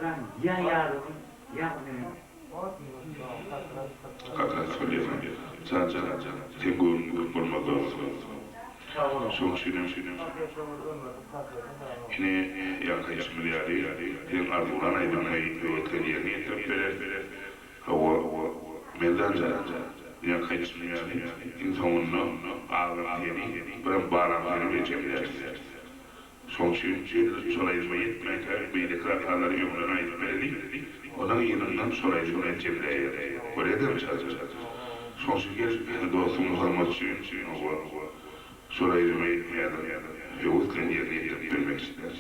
약간 야야로 야는 kakra solia 자자 대군 볼마도 송시는 ini yang kayak semiliari yang arburan itu mai kalian itu pere hawa medan yang kayak semiliari in thonno alam ini barang ini cemiliari 송시는 soalnya mereka beda kalau yang lain pere orang yang soalnya cemiliari berada saja 송시계 dostum muhammedçi solayı ya yavuz kendini bilmek ister.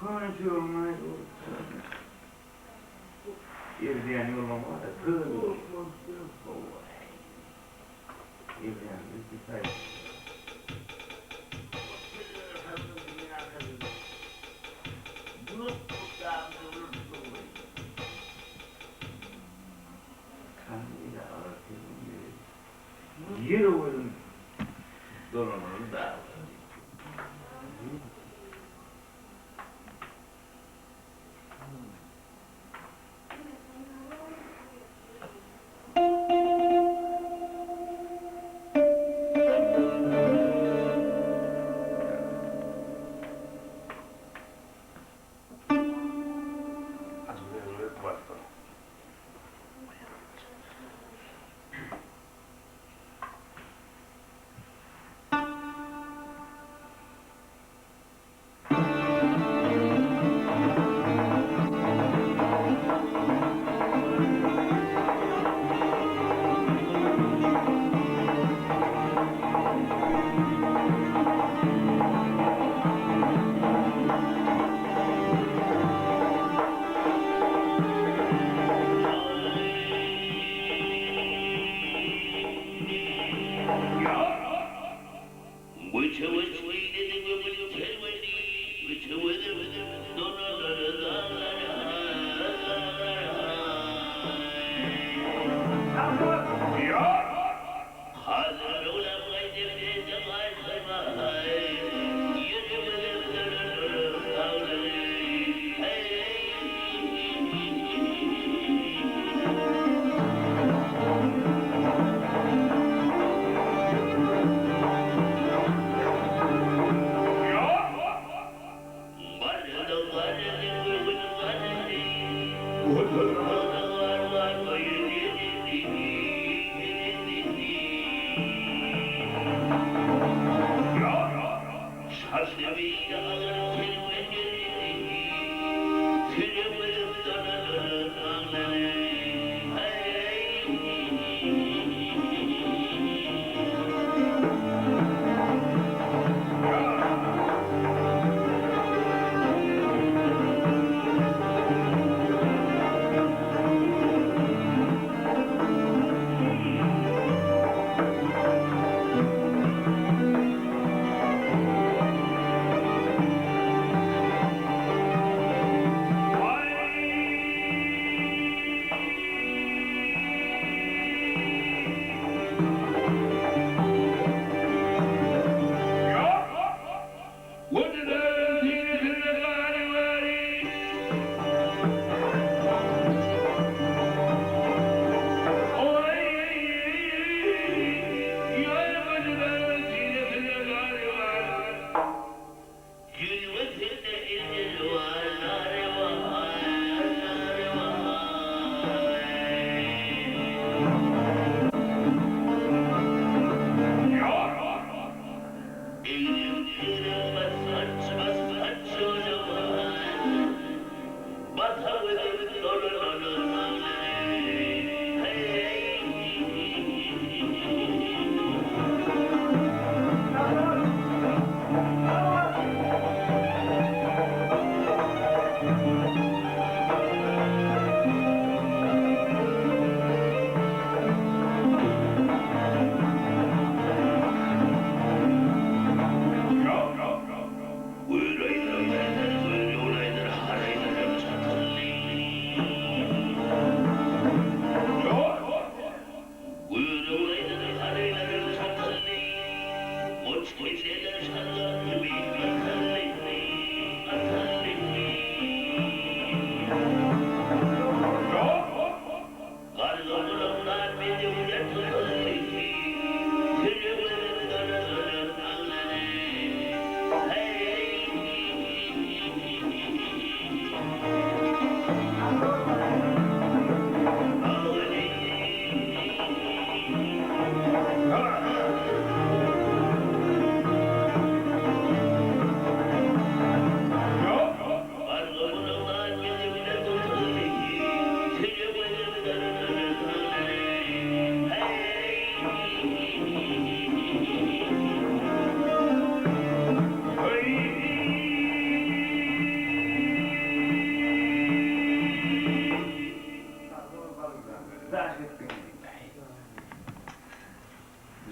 Konuşuyorlar. İzleyen yollama da kırılıyor. İzleyen bir sayı. Kanıyla arasının yeri oyun dolanını da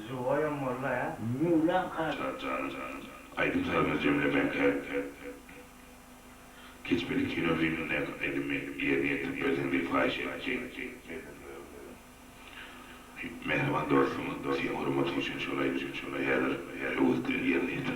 Zoyam molla ya. Mülan kar. Aydın sayılır cümle keçmeli kino filmine elimi yerine yetip özenli fahiş edecek. Mehriban dostum, senin hürmetin için şolay her uğuzduğun yerine yetir.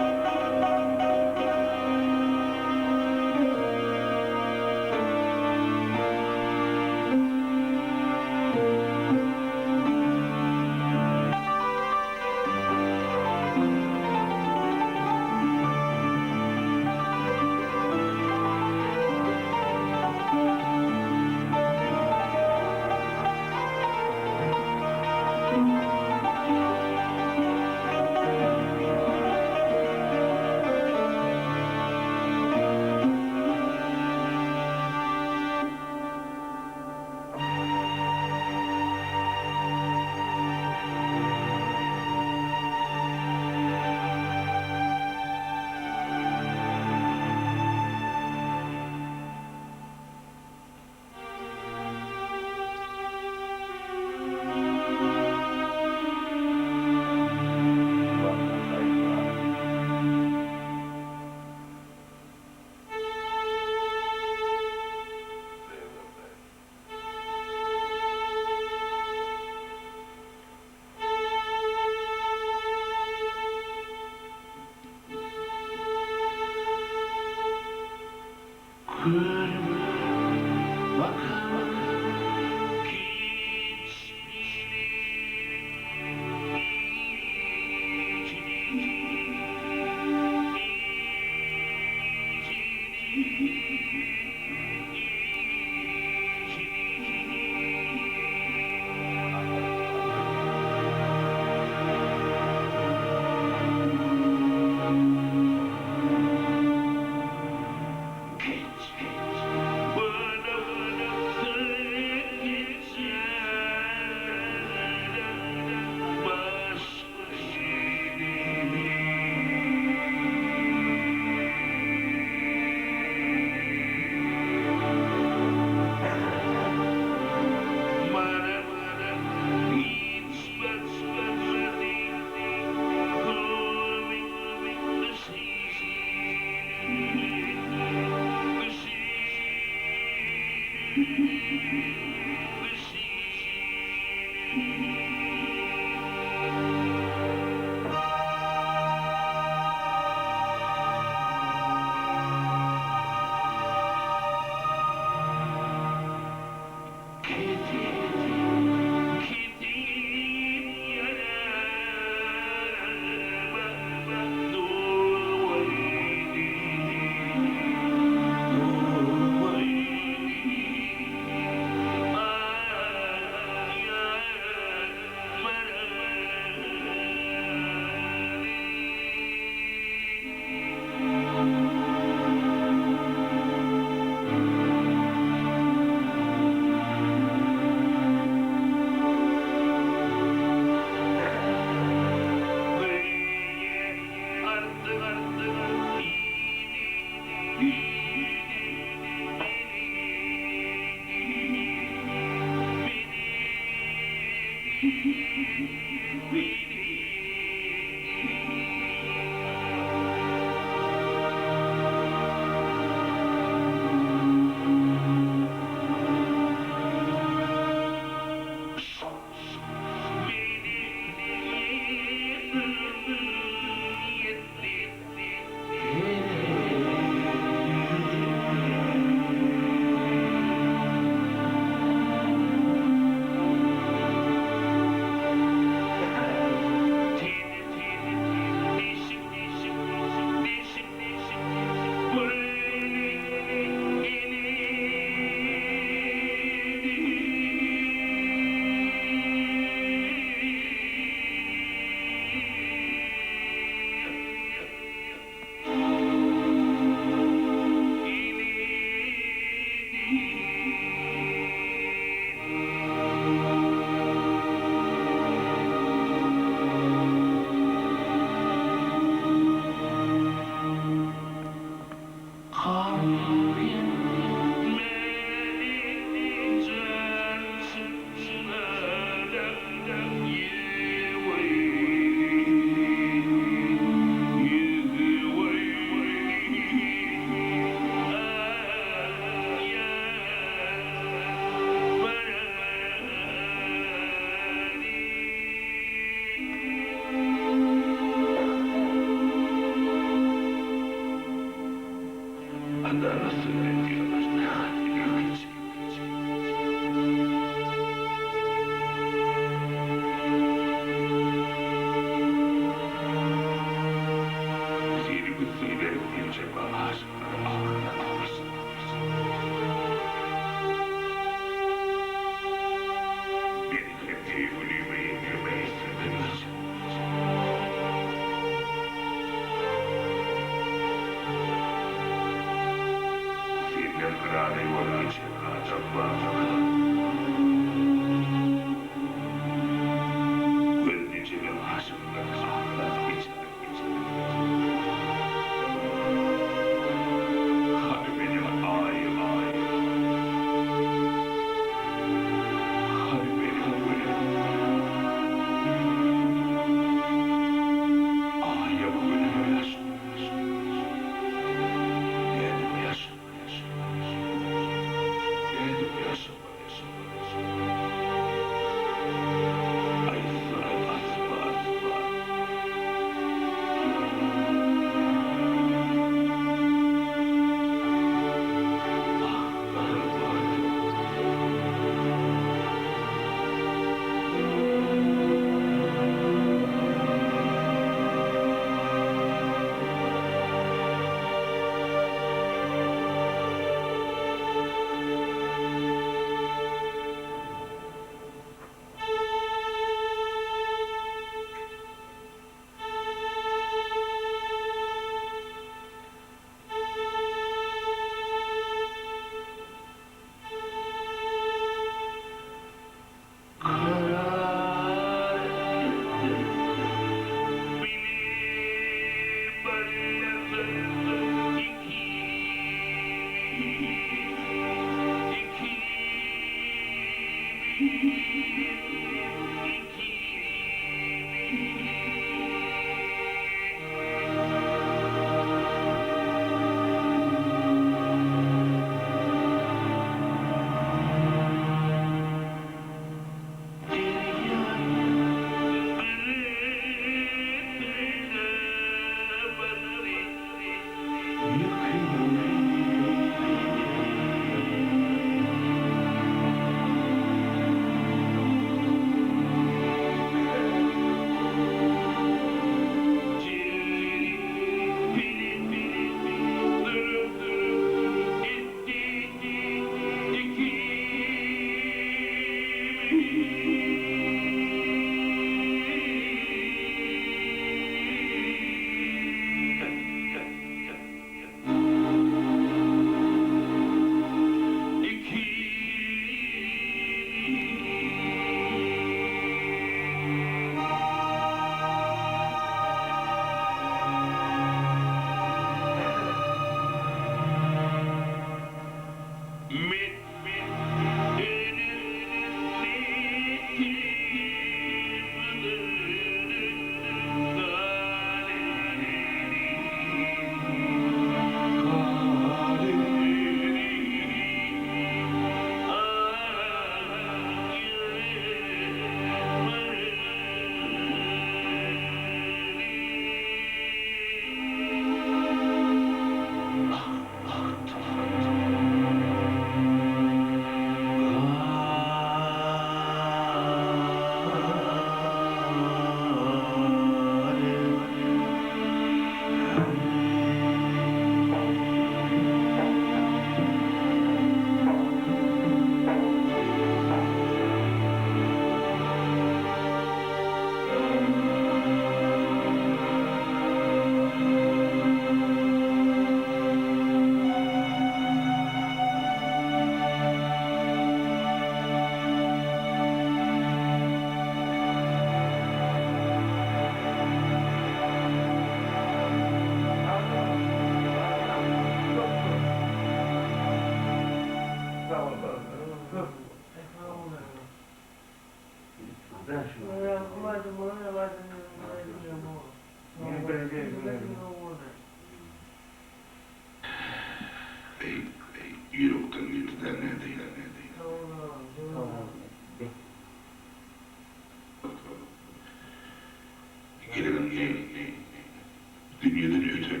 dünyadan öten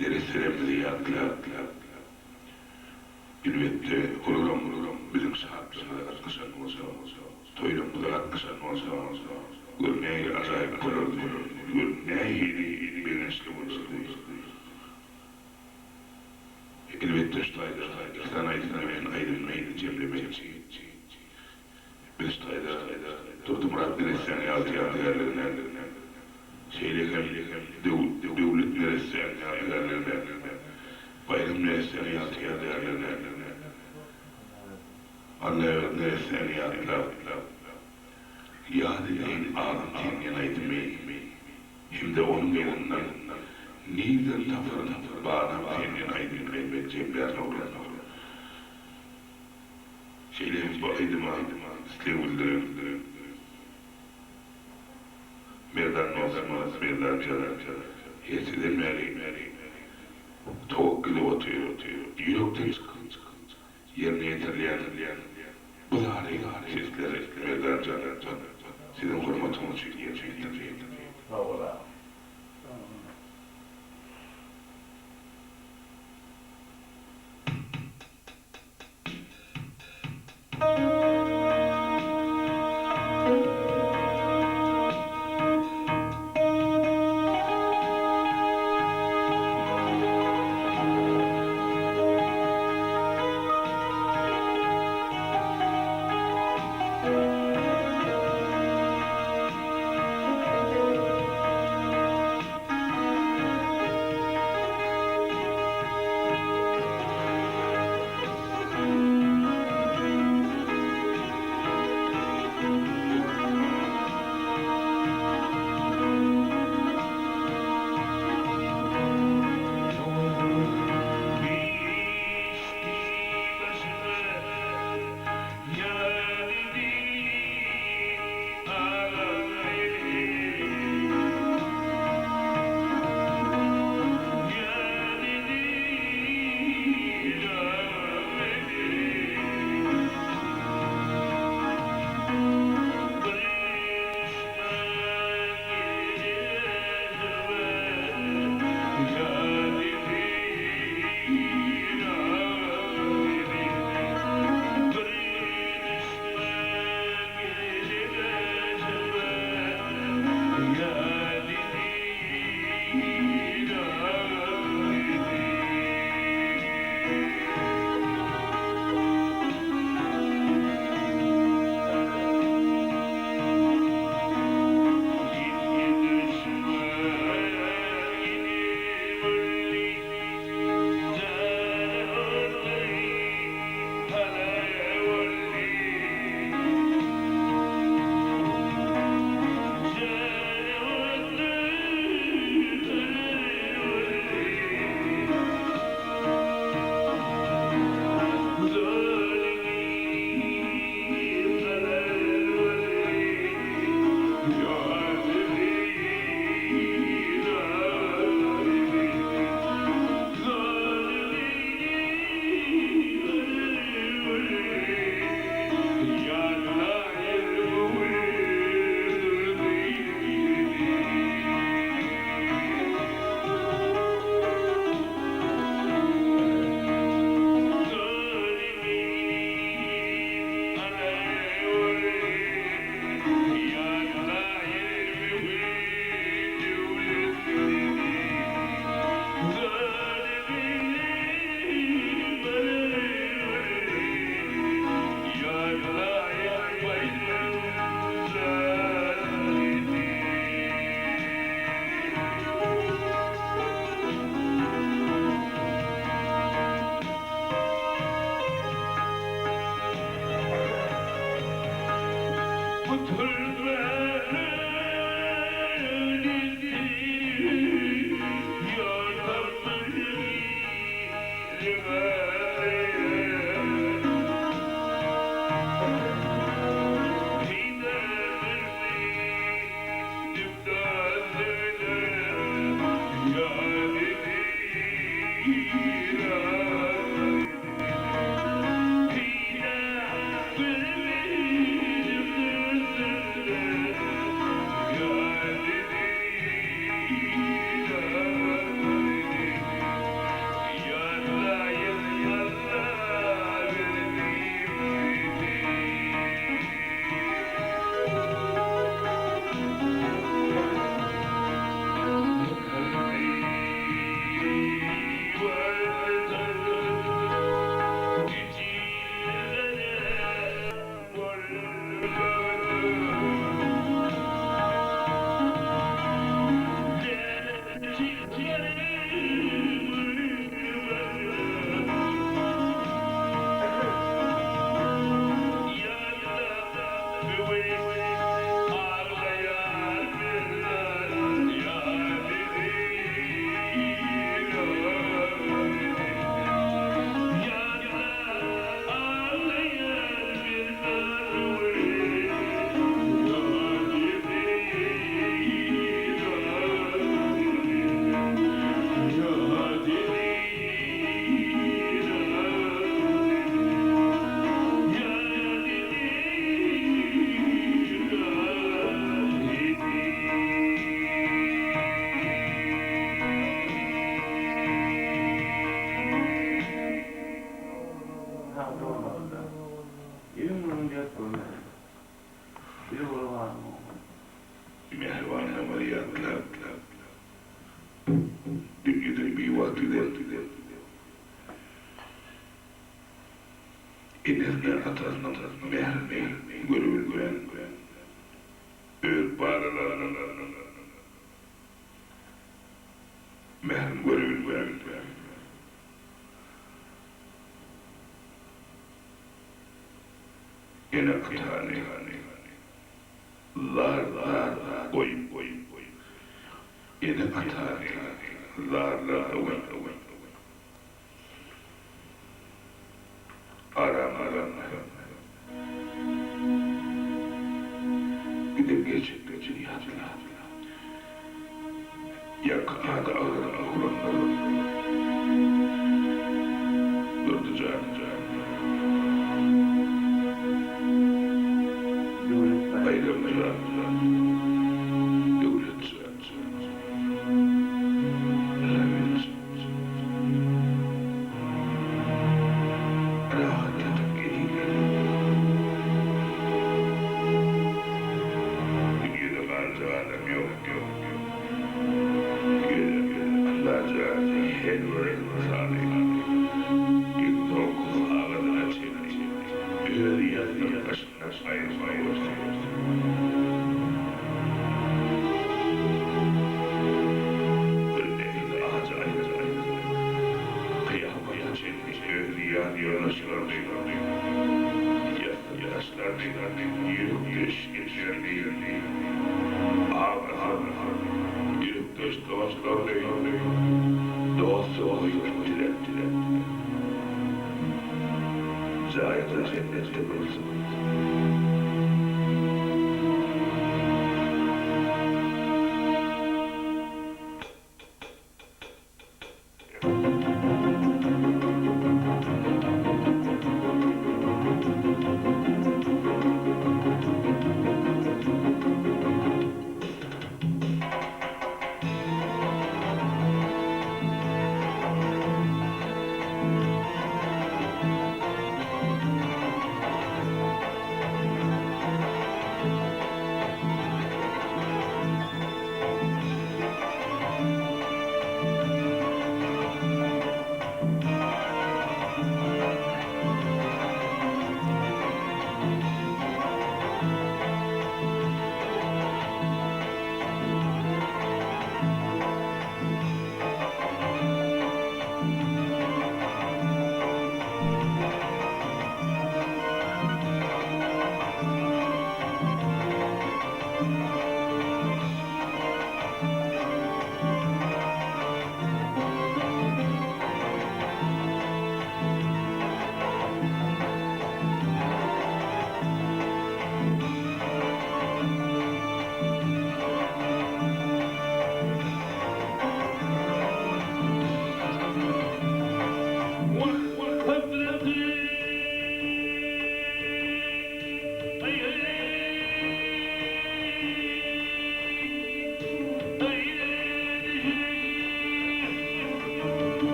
nereselerimizi yadlar. Elbette program bizim saatimize atkasan olsa, toylarımıza atkasan olsa, görmeye acayip olurdu, görmeye bilinçli olurdu. Elbette stayda, sana aydınmayın cemlemek. Bir stayda, Turdu Murat Neresyan yadigarlarından, devlet Neresyan yadigarlarından, Bayram Neresyan yadigarlarından, Anne Neresyan yadigarlarından, yadigarın ağzım tingen aydınmayın, hem de onun yolundan, Nilden tafırın bağlam tingen aydınmayın ve cemlerine olur. Şeylerim bu aydıma, İstevulduğum, Merdan olmaz, Merdan çalar. Yesiden meri, toğuklu otuyor. Yürükten çıkın. Yerine yeterleyen, bu da sesleri Merdan çalar. Sizin hürmetiniz için yeterleyen. Sağ ola. Mehvan ameliyatlar dünyada bir vaktidir. İnirken atanın mehrmi görülgen ör bağırlarının mehrm görülgen yine atani lar koyun yine atani lar aram gidip geçin yatına yak ağda ahurunları durdu canı ayrılmıyor devlet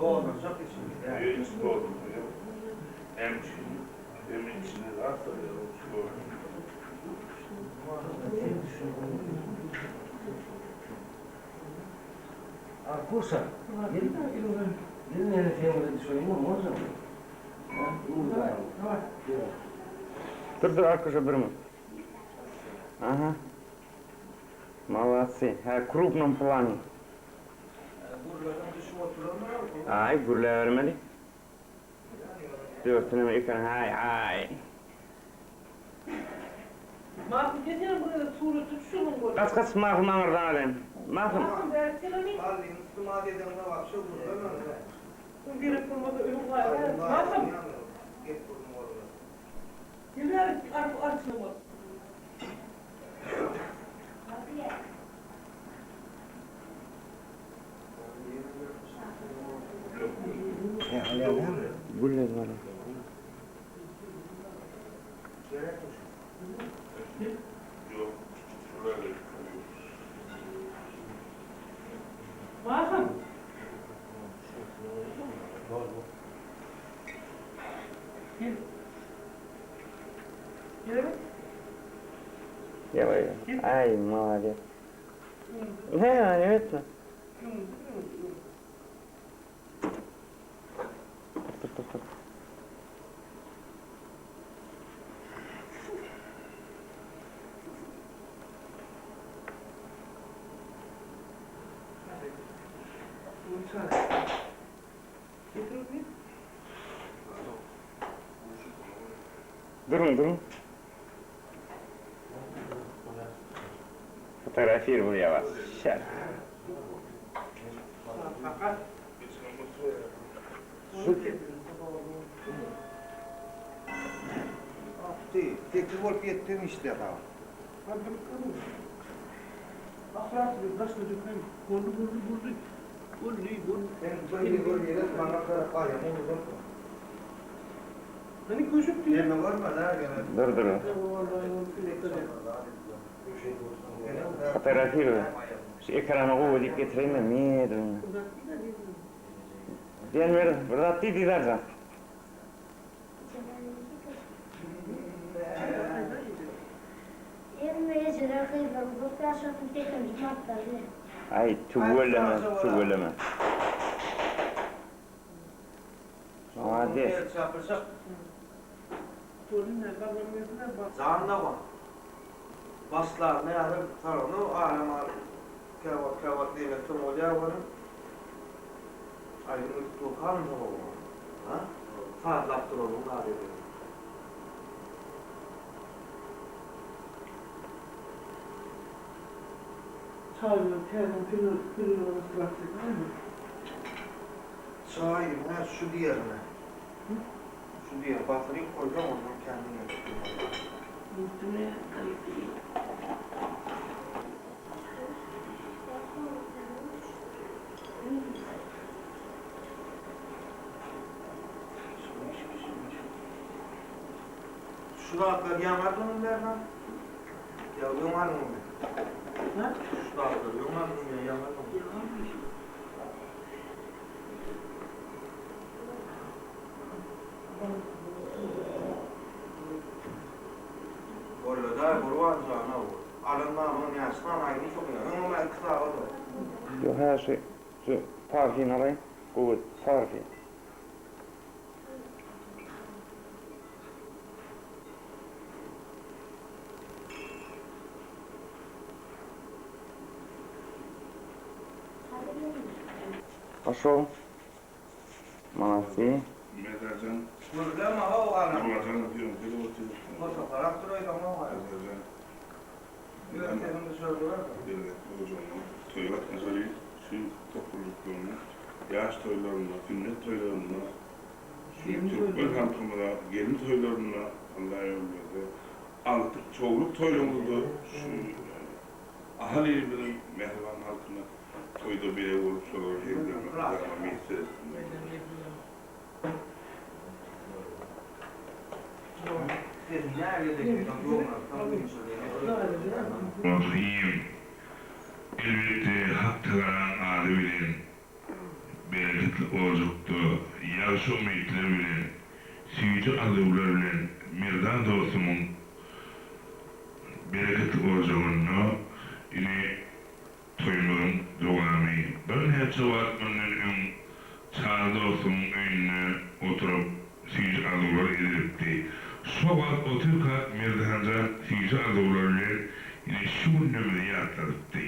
Doldursak içinde. Hiç doldurmuyor. Hem içine varsa ya o su. Kursa. Gelin hele temizledi söyleyeyim mi? O zaman. Dur arkadaşa bir mi? Aha. Молодцы. В крупном плане. Ay gurle vermeli. Dörtüne mi yıkan? Hay. Mahmut dediğim burada suru tutuşunun golü. Kaç mahkum ağırdan alayım. Mahkum. Mahmut versene mi? Bu bir kurmada ölüm var. Mahmut. Yıllar açılma. Gurle var. Yok. Şurada. Mahmut. Gel. Gel. Делай. Ай, молодец. Не это. Тук. Durun. Фотографировал я вас. Сейчас. Tekli olup yettin işte daha. Afrat bir kaç çocuk hem vurdu. Ben böyle yere bana kadar var ya vurdum. Hani koşup diye. Yeme var mı daha gene? Dur. Фотографирую. Экрана уводить getireyim de медленно. Diğer burada didiler de. Ay çubuğleme. Молодец. Zanla var. Baslar ne yarım taronu alem alem. Kravat diye tüm olya var. Ay bu kan mı o? Ha? Fazla duralım abi. Çağırıyor, terden kırıyor bıraktık değil mi? Sahip ha şu diğerine. Şu diğer batırayım koyacağım onu kendine yapayım. Üstüne ayıklayayım. Şunu atlar yamadın mı Berhan? Ya yamadın mı? Ha? Şunu atlar yamadın mı ya yamadın mı? Orada da kurban sana o. Alınmamın yaşından aynı çok ya. Ama ben kısa oldu. Yo her şey şu parfin alayım. Kuvvet parfin. Пошел. Молодцы. Mezarcan. Burada mı o alın? Mezarcan diyorum. Böyle oturuyor. Fotoğraf duruyor ama var. Mezarcan. Yöntemini söylüyorlar da. Devlet hocamla toylar mesela şu topluluklarına, yaş toylarına, sünnet toylarına, şu Türkmen halkımına, gelin toylarına, Allah'a yolluyordu. Artık çoğuluk toylarımızda şu ahaliyerimizin mehriban halkına toyda bir ev olup sorular evlenmek devam etsesinde. Rahim elbette hak tıkaran adı bilen bereketli ozukda, ýaşy umytlar bilen, süýji arzuwlar bilen Mirdan dostumun bereketli ojagyny ine toýmagyň dogamy. Bir neçe wagt önden öň çağ dostumun öýüne oturup süýji arzuwlar edipdi. Şo wagt oturka Mirdanjan süýji arzuwlar bilen ine şu nömrede ýatladypdy.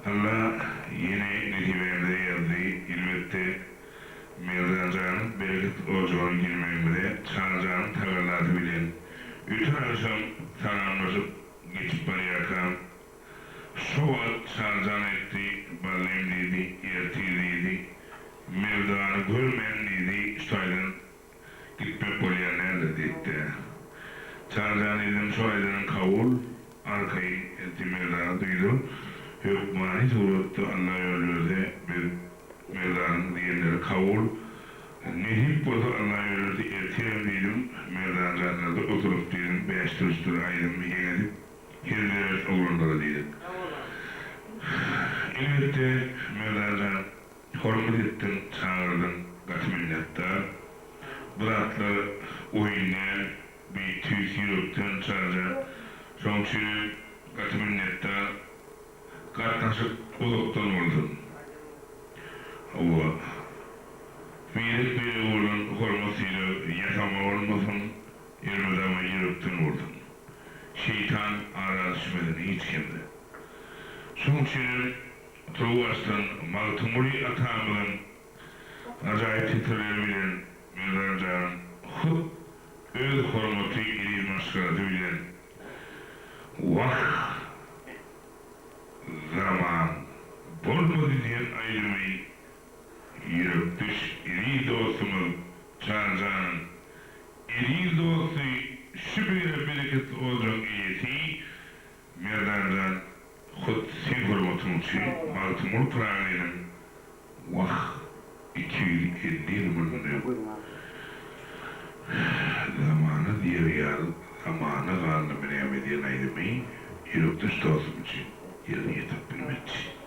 Allah yine netibelerinde yazdı. İlbette Mirdanjan'ın bereketli ocağı girmemede Çağcan'ın tağırlatı bilen bütün akşam salamlaşıp geçip barayakan şu vaat Çağcan etti, ballayım dedi, yertiydi, Mirdan'ı görmeyen dedi, şaydan gitmek bolyan nerede dedi. Çağcan dedim şu aydanın kavul, arkayı etti Mirdan'ı duydu. Hükmani surette Allah yollarda bir Mevla'nın diyenleri kavul nehip bozu Allah yollarda ertirem dedim Mevla'nın zatlarda oturup dedim beştiriştir aydın yenedip hirleres olurunda dedim. Elbette Mevla'nın hormat ettin, çağırdın, katminetta bıraklar oyuna bir tüys yürüptün çağırca sonuçunu katminetta katnaşık oluktan oldun. Ama birlik bir oğlun hormasıyla yaşama olmasın, yermedama yürüptün oldun. Şeytan arazışmedin hiç kimde. Sonuçunu Trovas'tan Maltumuri atamının acayip titreleri bilen Mirdanjan'ın hıp öz hormatı ili maskaratı bilen vah zaman bolmadı diyen ayrılmayı yürüptüş iri dostumuz Çağcan'ın iri dostu şüpheli bereketli olacak iyisi Mirdanjan hut sen hormatın için Baltimore Prağı'nın vah 250 yılında zamanı diğer yer zamanı kanlı müneyme diyen ayrılmayı yürüptüş dostum için yerine yetip bilmek için.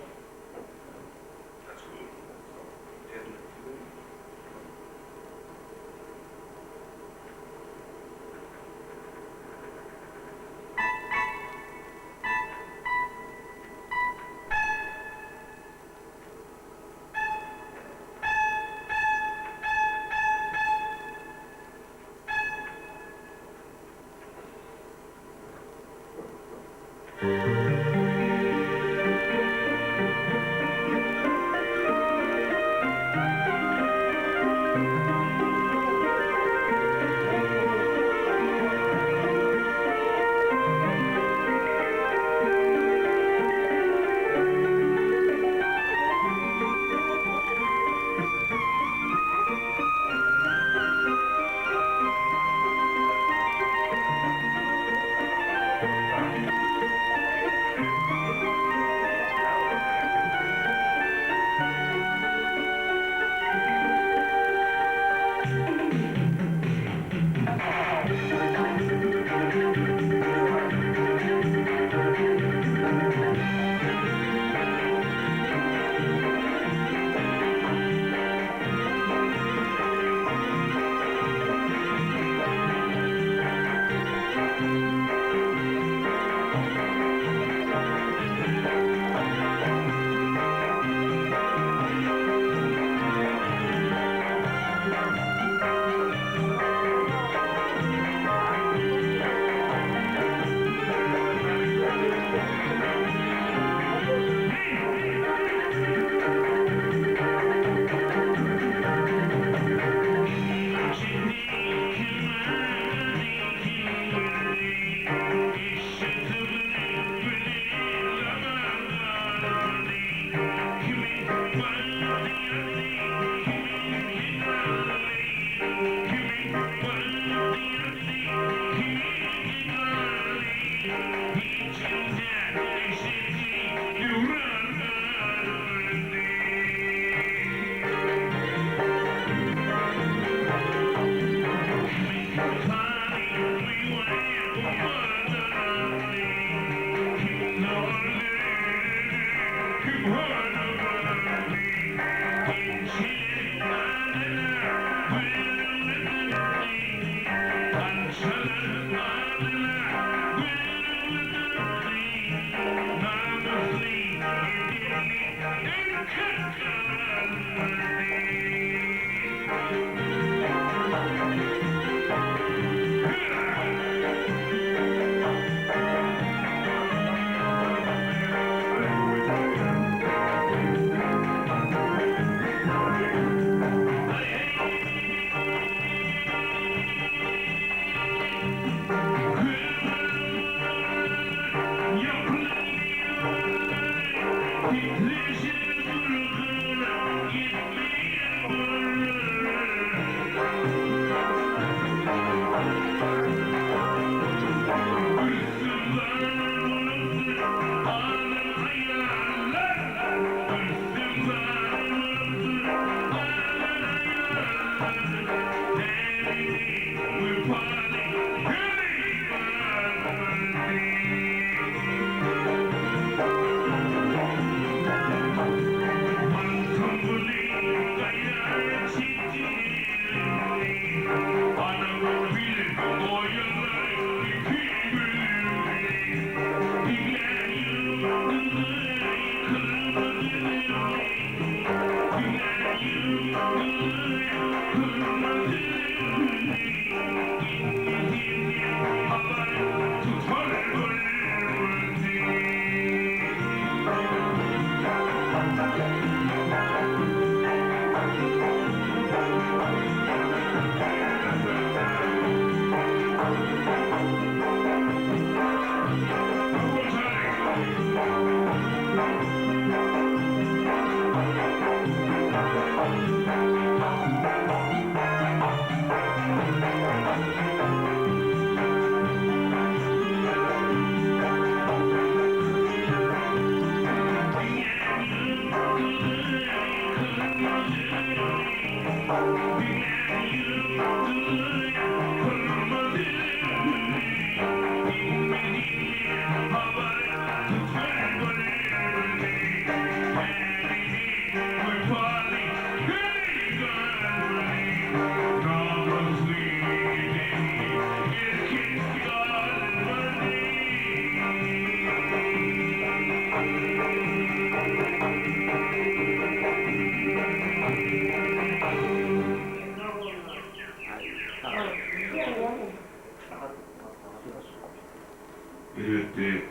Elbette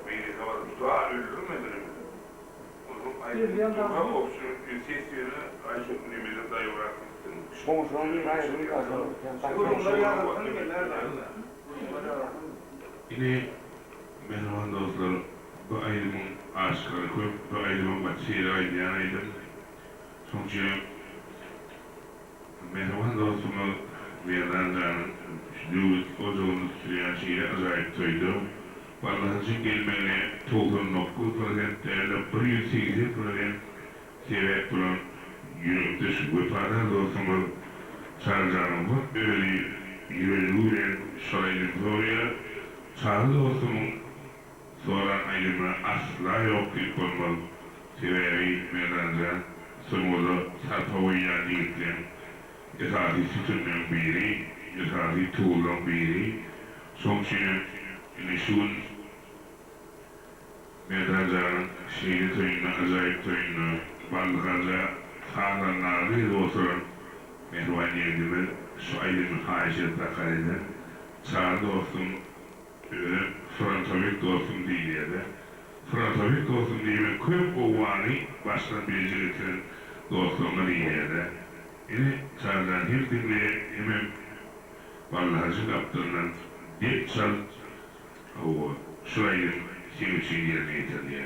beni havalı daha ölürüm müdürüm? Bir yandan- Uzun olsun, ses yönü Ayşe'nin emine dayı bırakmıştın. Komşunun bir ayrı bir Kurumları yaratan nerede? Yine merhaba dostlar, bu ayrımın aşkları koyup, bu ayrımın başıyla aydayanaydım. Sonuçta merhaba dostumu Viyana'nın Lüvüt Ozoğlu'nun sürüyaşıyla acayip toydu. Vallahi gelmeli toğun nokku prosentlerle 108% sebep bulan yürüktüş vefada dostumu Çağırcan'ın öyle yürüyülen şaraylı zorya Çağrı dostumun soran ayrımı asla yok ilk olmalı. Severi meydanca sonunda sarpavıya değilken esası sütünün biri, esası tuğulun biri, sonuçta ilişkin meydancanın şehri toyunu, acayip toyunu, ballıkaca sağlanlarlı dostların mehruvan yerdimi şu ayrımı haşet takarıydı. Çağrı dostum öyle Fransavik dostum değil ya da Fransavik dostum değil mi? Köp ovani baştan beceritin dostluğunu değil ya da yine çağrıdan her dinle hemen vallahi kaptığından bir çal o şurayı senin için yerine getirdi ya.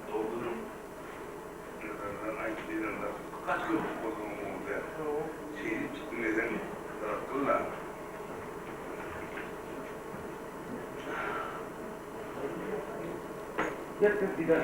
Doldurum. Kaç gün bozulmamızda neden taraftılar? Yettik bir de.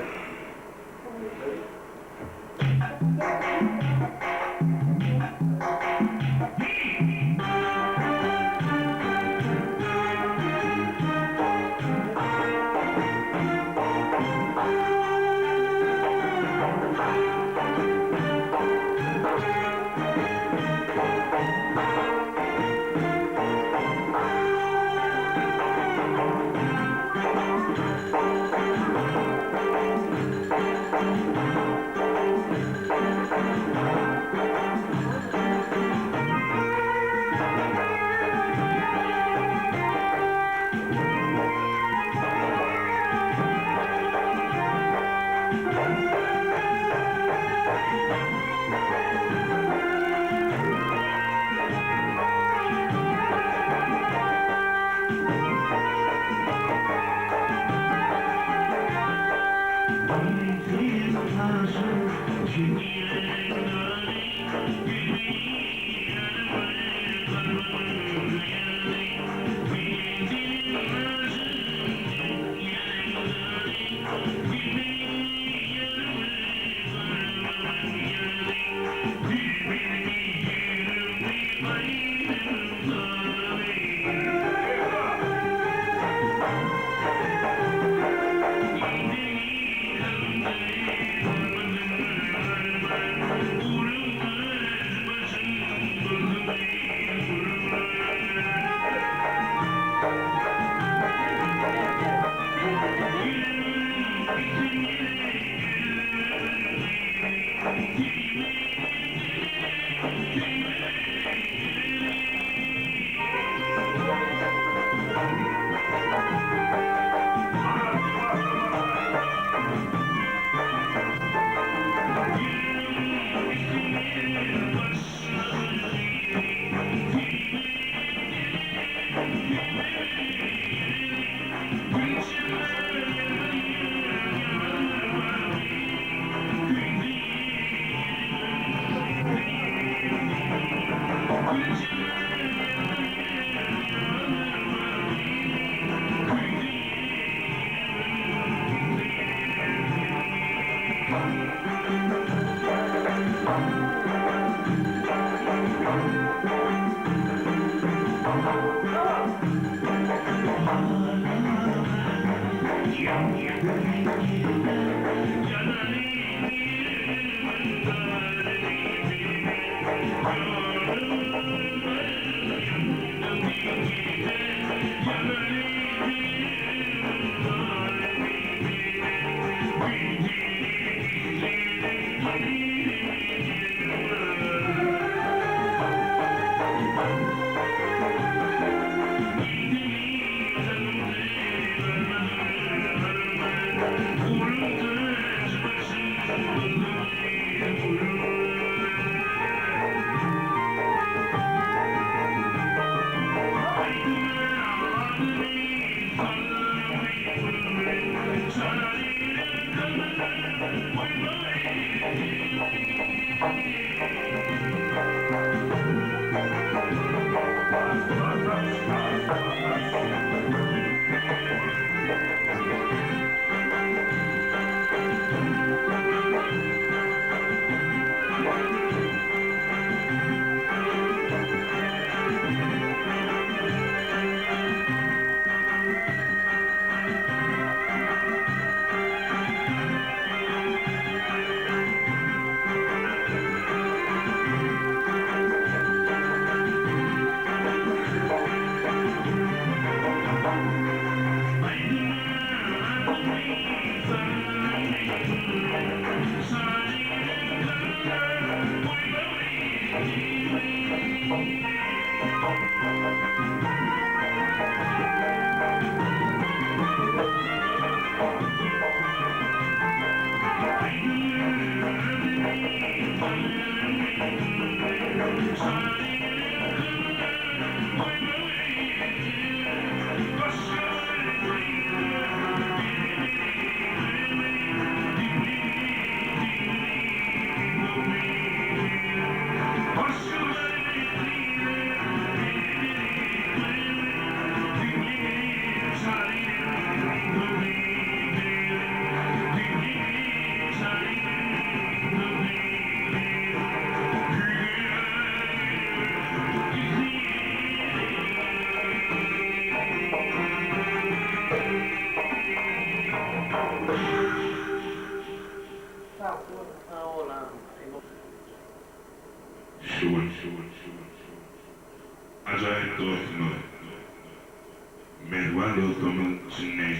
Acayip dostumu, mehvan dostumun içinde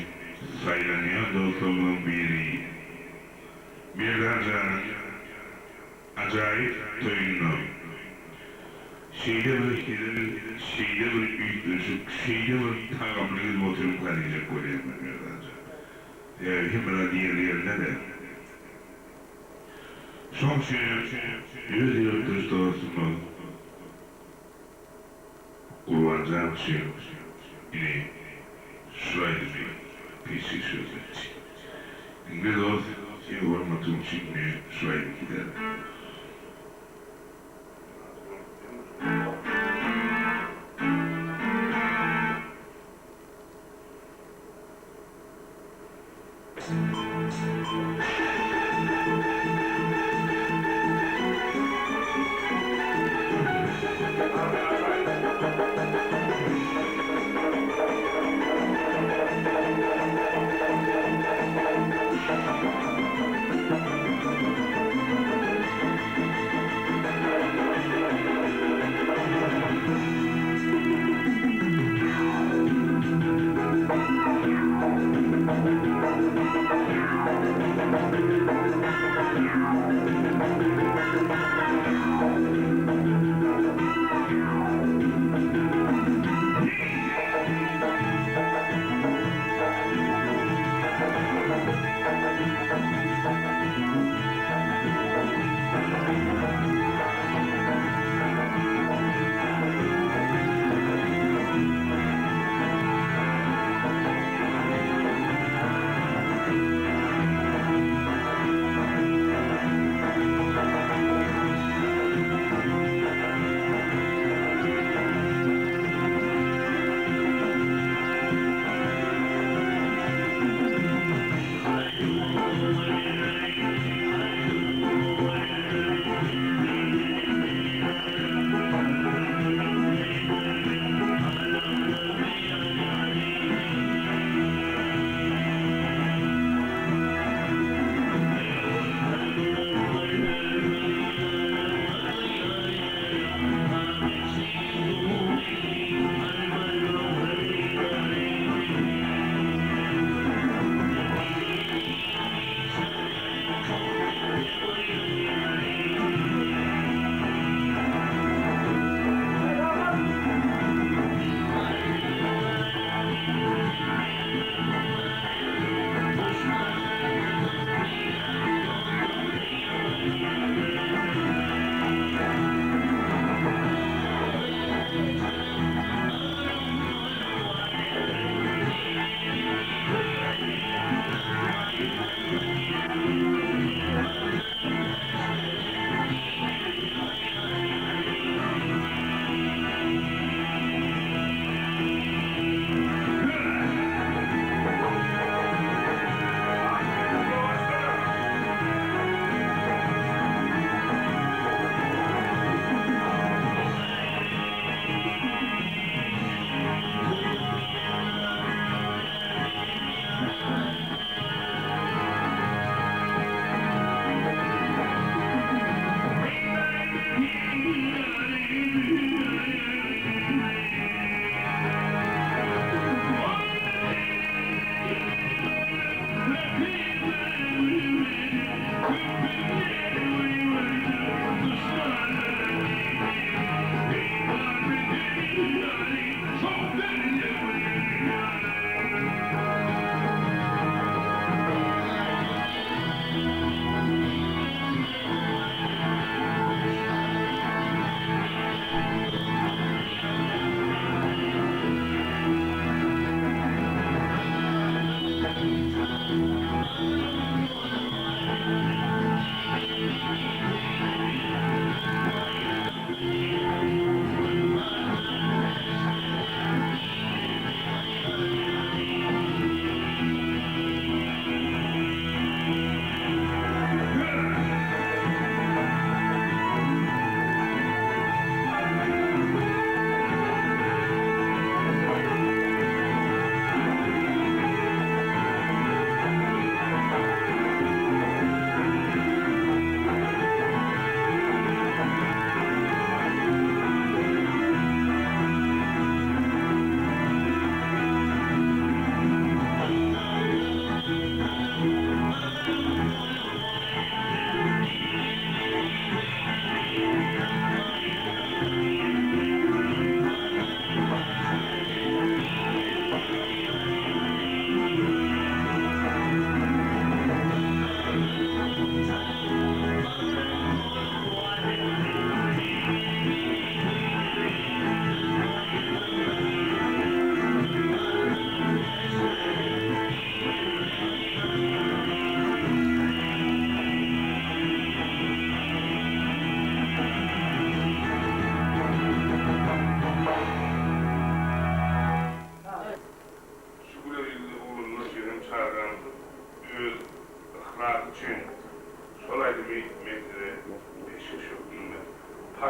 saylanıyor dostumun biri. Birden acayip toyunu. Şeyde bir üyütüşük, şeyde bir tagamlı motorum kalacak oraya birden. Himmela diğerlerine de. Son yüz yıldır dostumu, kullanacağım şey yine şuraydı bir PC sözleşti. İngiliz olsun, yormadığım için şuraydı giderim.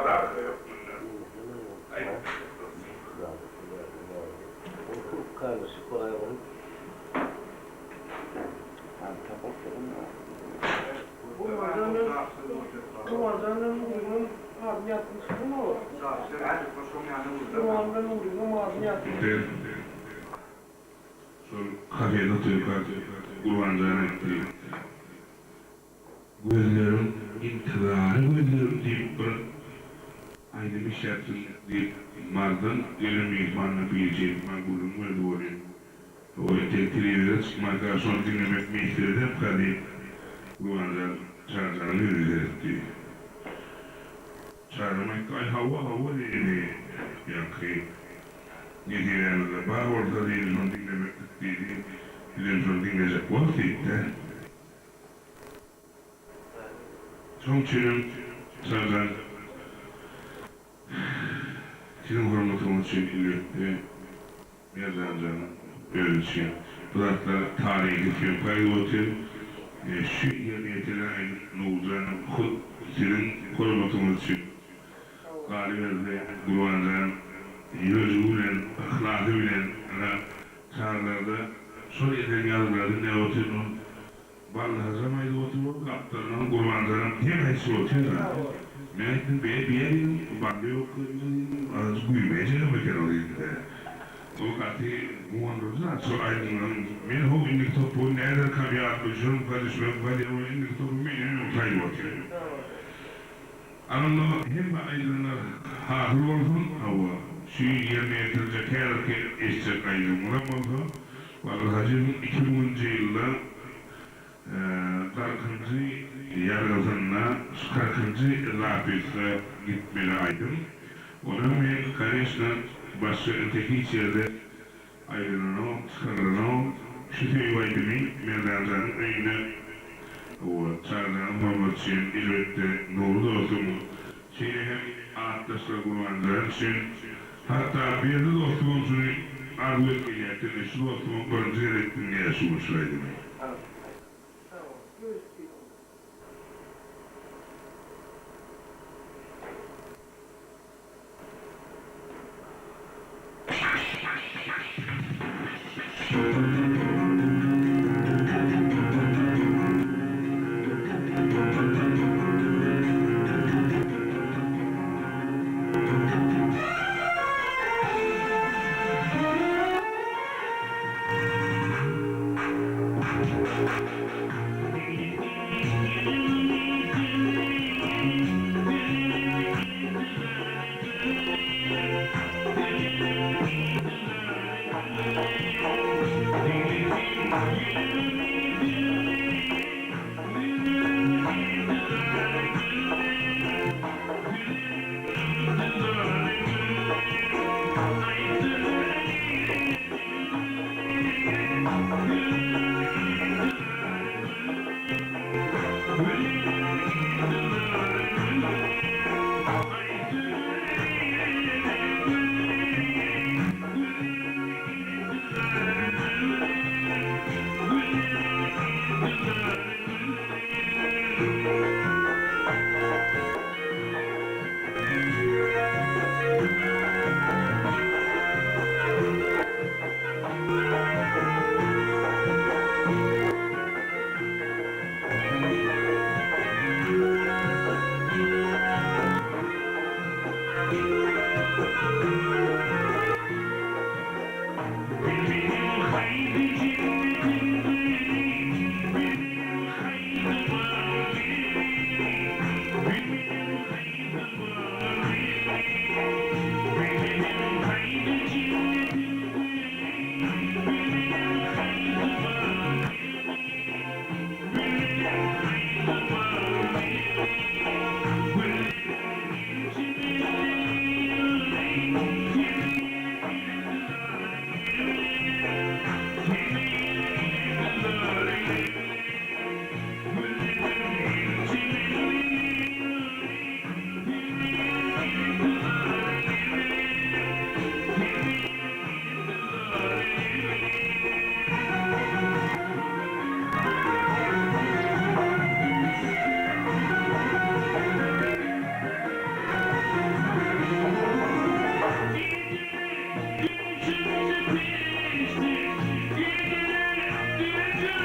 kadar yok bunlar. Ayıp. Kardeşlik kolay olur. Kumardanın uygun ağzını yapmış mı olur? Kumardanın uygun ağzını yapmış. Son kafede Türkler kurbanacağını etti. Gözlerim intidarı gözlerim deyip bir aynı bir şey yaptın deyip mardan elim ihmanla bileceğim makbulum verdi oraya. O televizyon çıkmaktan sonra dinlemek meyfirden kadar kurbanacağını çağıracağını yürüyeceğiz diye. Çağırmak ay hava dedi yankı. Ne diyelimizde bağ orada televizyon dinlemek dedi. Televizyon dinleyecek vakitte. Sonuçta senden senin hürmetin için ileride yazancanın ölçü. Bulatlar tarihi film kaybotu şu yaniyetilen Nurcan'ın senin hürmetin için galibiyelde Kur'an'dan yüzüyle, ahlakıyla çağrılarda sonra eden yazılarda ne oturduğunu vallahi zamaydı oturduğunu kaptanın Kur'an'dan hepsi oturuyor. Mehmet'in bir yerin bandı yok, az büyümeyecek mekanoluydu. O katı muandırdılar, sonra aydınlanın. Ben o indik topu nerede kabı atmışım, karışmam, o indik topu benim yurtayı oturuyor. Anında hem aydınlar hazır olsun, ama şu yerine yetirecek her eşecek aydınlar olsa, vallahi 2010 yılda 40. yargısına 40. lapiste gitmeli aydın. Onun ve kardeşle başka öteki içeride aydınına, çıkarına, şu tüyü aydını meydancanın önüne o çağrıdan olmak için elbette doğru da olsun. Şeyi hem arkadaşlar kullanacağın için hatta bir de dostumuzun arzu etmeyecektir. Şu dostumun konuşuyor ettiğini yaşamış aydını.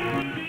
Thank you.